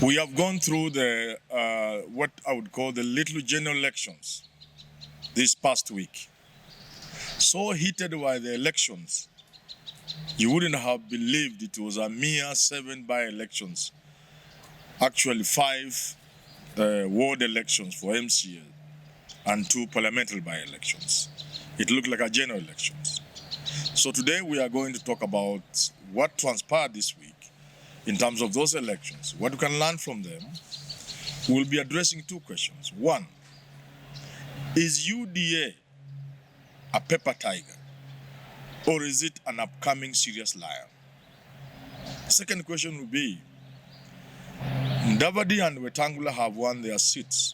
We have gone through the what I would call the little general elections this past week. So heated were the elections, you wouldn't have believed it was a mere 7 by-elections. Actually 5 ward elections for MCA and 2 parliamentary by-elections. It looked like a general elections. So today we are going to talk about what transpired this week in terms of those elections, what we can learn from them. We'll be addressing 2 questions. 1, is UDA a paper tiger, or is it an upcoming serious liar? Second question will be, Mudavadi and Wetangula have won their seats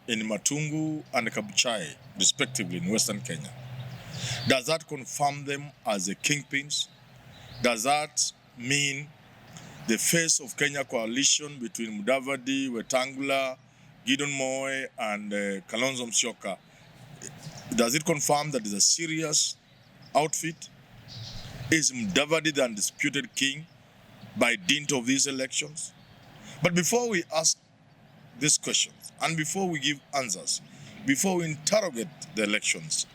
in Matungu and Kabuchai, respectively, in Western Kenya. Does that confirm them as the kingpins? Does that mean the face of Kenya coalition between Mudavadi, Wetangula, Gideon Moe, and Kalonzo Musyoka, does it confirm that it's a serious outfit? Is Mudavadi the undisputed king by dint of these elections? But before we ask these questions, and before we give answers, before we interrogate the elections,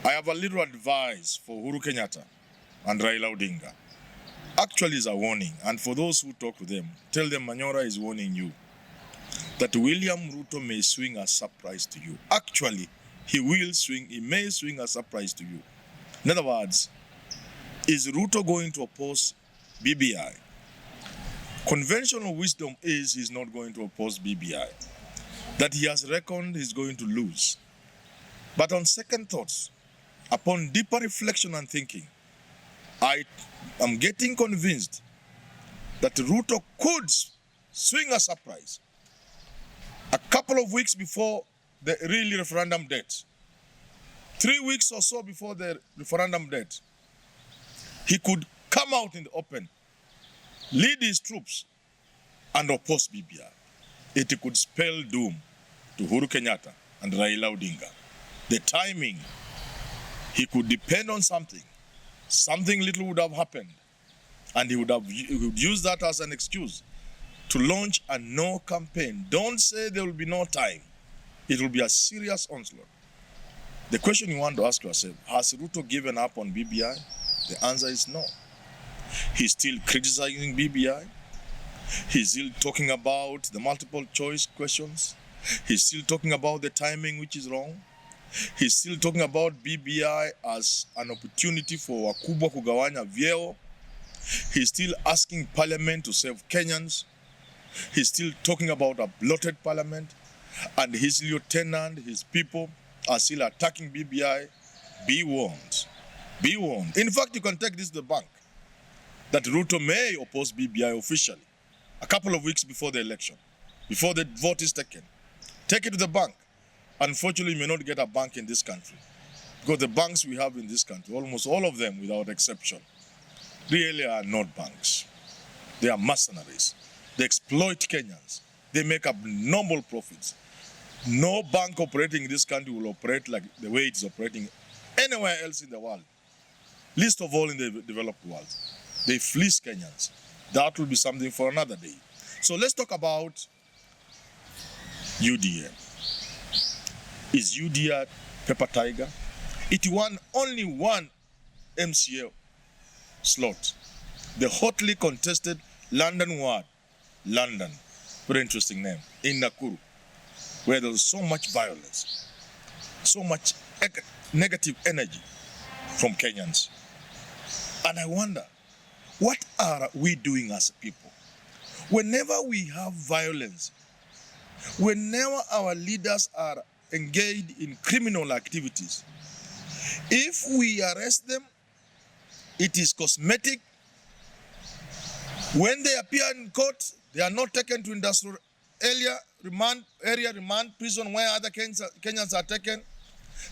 I have a little advice for Uhuru Kenyatta and Raila Odinga. Actually, it's a warning, and for those who talk to them, tell them Manyora is warning you that William Ruto may swing a surprise to you. Actually, he may swing a surprise to you. In other words, is Ruto going to oppose BBI? Conventional wisdom is he's not going to oppose BBI, that he has reckoned he's going to lose. But on second thoughts, upon deeper reflection and thinking, I am getting convinced that Ruto could swing a surprise a couple of weeks before the real referendum date. 3 weeks or so before the referendum date, he could come out in the open, lead his troops, and oppose BBI. It could spell doom to Uhuru Kenyatta and Raila Odinga. The timing, he could depend on something. Something little would have happened, and he would use that as an excuse to launch a no campaign. Don't say there will be no time. It will be a serious onslaught. The question you want to ask yourself, has Ruto given up on BBI? The answer is no. He's still criticizing BBI. He's still talking about the multiple choice questions. He's still talking about the timing, which is wrong. He's still talking about BBI as an opportunity for wakubwa kugawanya vyeo. He's still asking Parliament to save Kenyans. He's still talking about a bloated Parliament, and his lieutenant, his people are still attacking BBI. Be warned. Be warned. In fact, you can take this to the bank, that Ruto may oppose BBI officially a couple of weeks before the election, before the vote is taken. Take it to the bank. Unfortunately, you may not get a bank in this country, because the banks we have in this country, almost all of them without exception, really are not banks. They are mercenaries. They exploit Kenyans. They make abnormal profits. No bank operating in this country will operate like the way it's operating anywhere else in the world, least of all in the developed world. They fleece Kenyans. That will be something for another day. So let's talk about UDA. Is UDA paper tiger? It won only one MCA slot, the hotly contested London ward, London, very interesting name, in Nakuru, where there was so much violence, so much negative energy from Kenyans. And I wonder, what are we doing as a people? Whenever we have violence, whenever our leaders are engaged in criminal activities, if we arrest them, it is cosmetic. When they appear in court, they are not taken to industrial area remand prison where other Kenyans are taken.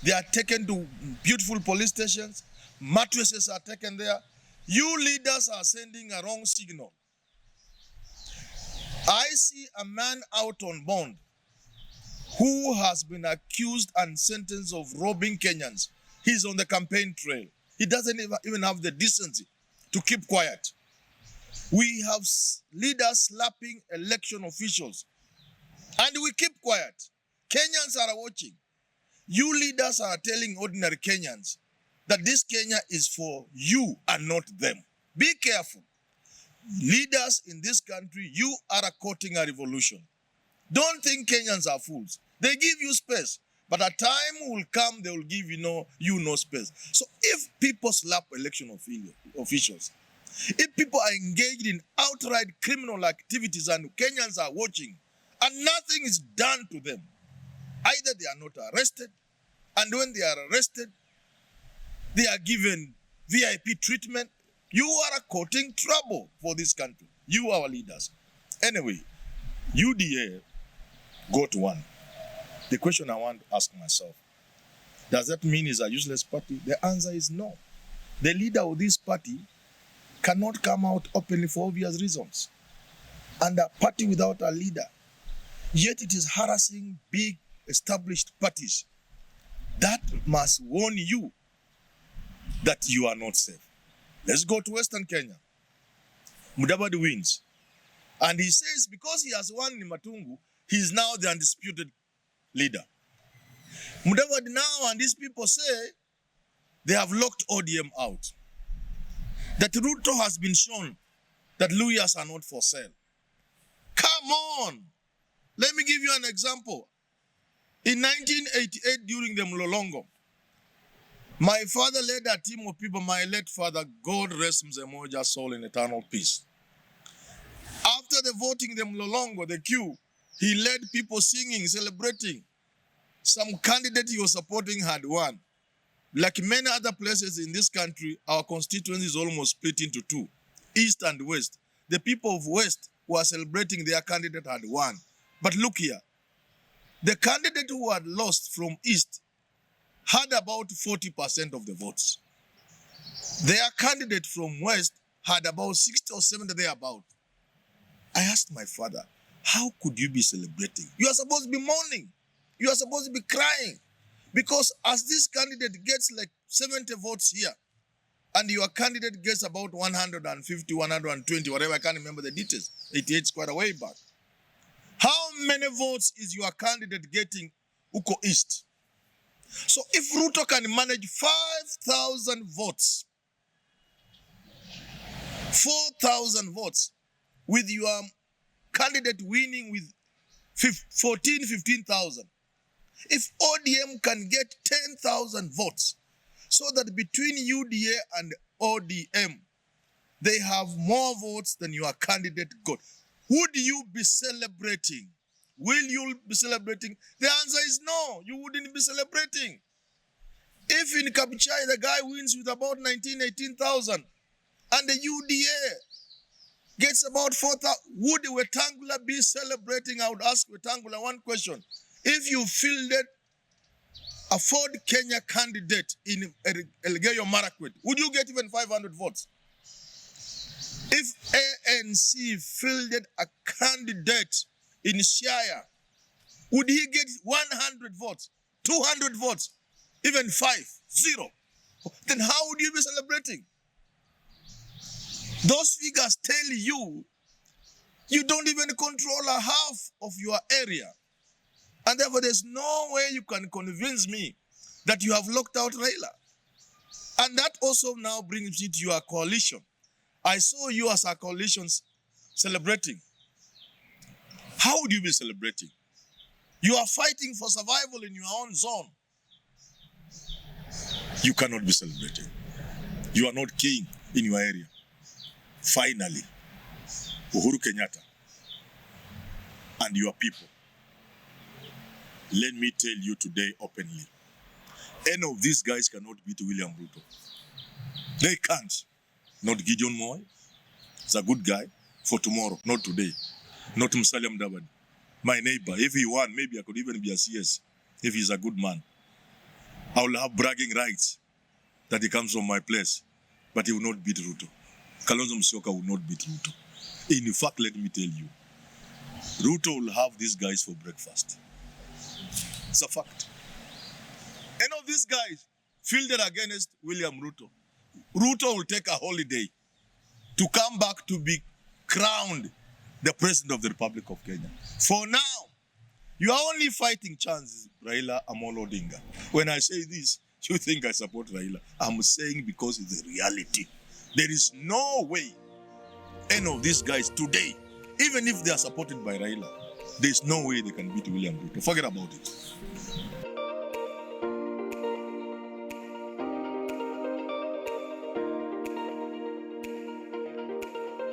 They are taken to beautiful police stations. Mattresses are taken there. You leaders are sending a wrong signal. I see a man out on bond who has been accused and sentenced of robbing Kenyans. He's on the campaign trail. He doesn't even have the decency to keep quiet. We have leaders slapping election officials, and we keep quiet. Kenyans are watching. You leaders are telling ordinary Kenyans that this Kenya is for you and not them. Be careful. Leaders in this country, you are courting a revolution. Don't think Kenyans are fools. They give you space, but a time will come they will give you no space. So if people slap election officials, if people are engaged in outright criminal activities and Kenyans are watching and nothing is done to them, either they are not arrested, and when they are arrested, they are given VIP treatment. You are courting trouble for this country. You, our leaders. Anyway, UDA got one. The question I want to ask myself, does that mean it's a useless party? The answer is no. The leader of this party cannot come out openly for obvious reasons. And a party without a leader, yet it is harassing big established parties. That must warn you that you are not safe. Let's go to Western Kenya. Mudavadi wins. And he says because he has won in Matungu, he is now the undisputed leader. Mudavadi now and these people say they have locked ODM out. That Ruto has been shown that lawyers are not for sale. Come on. Let me give you an example. In 1988, during the Mlolongo, my father led a team of people, my late father, God rest Mzemoja's soul in eternal peace. After the voting, the Mlolongo, the queue, he led people singing, celebrating. Some candidate he was supporting had won. Like many other places in this country, our constituency is almost split into two, East and West. The people of West who are celebrating their candidate had won. But look here, the candidate who had lost from East had about 40% of the votes. Their candidate from West had about 60 or 70 thereabout. I asked my father, how could you be celebrating? You are supposed to be mourning. You are supposed to be crying. Because as this candidate gets like 70 votes here, and your candidate gets about 150, 120, whatever, I can't remember the details. 88 is quite a way back. How many votes is your candidate getting Uko East? So if Ruto can manage 5,000 votes, 4,000 votes, with your candidate winning with 15,000, if ODM can get 10,000 votes, so that between UDA and ODM, they have more votes than your candidate got, would you be celebrating? Will you be celebrating? The answer is no, you wouldn't be celebrating. If in Kabuchai the guy wins with about 18,000 and the UDA gets about 4,000, would Wetangula be celebrating? I would ask Wetangula one question. If you fielded a Ford Kenya candidate in Elgeyo Marakwet, would you get even 500 votes? If ANC fielded a candidate in Siaya, would he get 100 votes, 200 votes, even 5, 0? Then how would you be celebrating? Those figures tell you, you don't even control a half of your area. And therefore, there's no way you can convince me that you have locked out Raila. And that also now brings me to your coalition. I saw you as a coalition celebrating. How would you be celebrating? You are fighting for survival in your own zone. You cannot be celebrating. You are not king in your area. Finally, Uhuru Kenyatta and your people, let me tell you today openly, any of these guys cannot beat William Ruto. They can't. Not Gideon Moy. He's a good guy for tomorrow, not today. Not Musalia Mudavadi. My neighbor, if he won, maybe I could even be a CS, if he's a good man. I will have bragging rights that he comes from my place, but he will not beat Ruto. Kalonzo Musyoka will not beat Ruto. In fact, let me tell you, Ruto will have these guys for breakfast. It's a fact. Any of these guys fielded against William Ruto, Ruto will take a holiday to come back to be crowned the President of the Republic of Kenya. For now, you are only fighting chances, Raila Amolo Odinga. When I say this, you think I support Raila. I'm saying because it's the reality. There is no way any of these guys today, even if they are supported by Raila, there's no way they can beat William Ruto. Forget about it.